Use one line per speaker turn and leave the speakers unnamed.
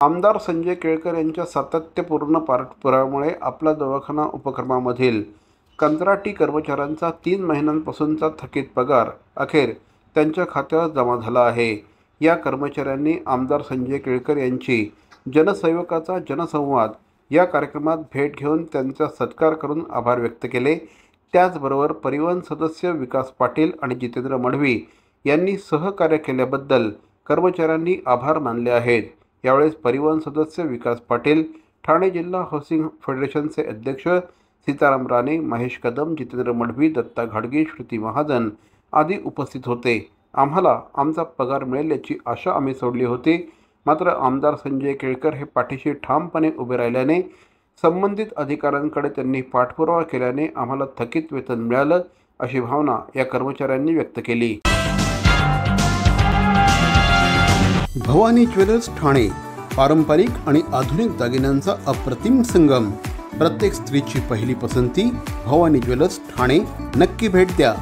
आमदार संजय केळकर यांच्या सातत्यपूर्ण पाठपुराव्यामुळे आपला दवाखाना उपक्रमामधील कंत्राटी कर्मचाऱ्यांचा 3 महिन्यांपासूनचा थकीत पगार अखेर त्यांच्या खात्यावर जमा झाला आहे। या कर्मचाऱ्यांनी आमदार संजय केळकर यांची जनसेवकाचा जनसंवाद या कार्यक्रमात भेट घेऊन त्यांचा सत्कार करून आभार व्यक्त केले। त्याचबरोबर परिवहन सदस्य विकास पाटील आणि जितेंद्र मढवी यांनी सहकार्य केल्याबद्दल कर्मचाऱ्यांनी आभार मानले आहेत। यावेळेस परिवहन सदस्य विकास पाटील, ठाणे जिल्हा हाऊसिंग फेडरेशनचे अध्यक्ष सीताराम राणे, महेश कदम, जितेंद्र मढवी, दत्ता घाडगे, श्रुती महाजन आदी उपस्थित होते। आम्हाला आमचा पगार मिळेल याची आशा आम्ही सोडली होती, मात्र आमदार संजय केळकर हे पाठीशी ठामपणे उभे राहिल्याने संबंधित अधिकाऱ्यांकडे त्यांनी पाठपुरावा केल्याने आम्हाला थकीत वेतन मिळालं, अशी भावना या कर्मचाऱ्यांनी व्यक्त केली। भवानी ज्वेलर्स ठाणे, पारंपरिक आणि आधुनिक दागिन्यांचा अप्रतिम संगम। प्रत्येक स्त्रीची पहिली पसंती भवानी ज्वेलर्स ठाणे। नक्की भेट द्या।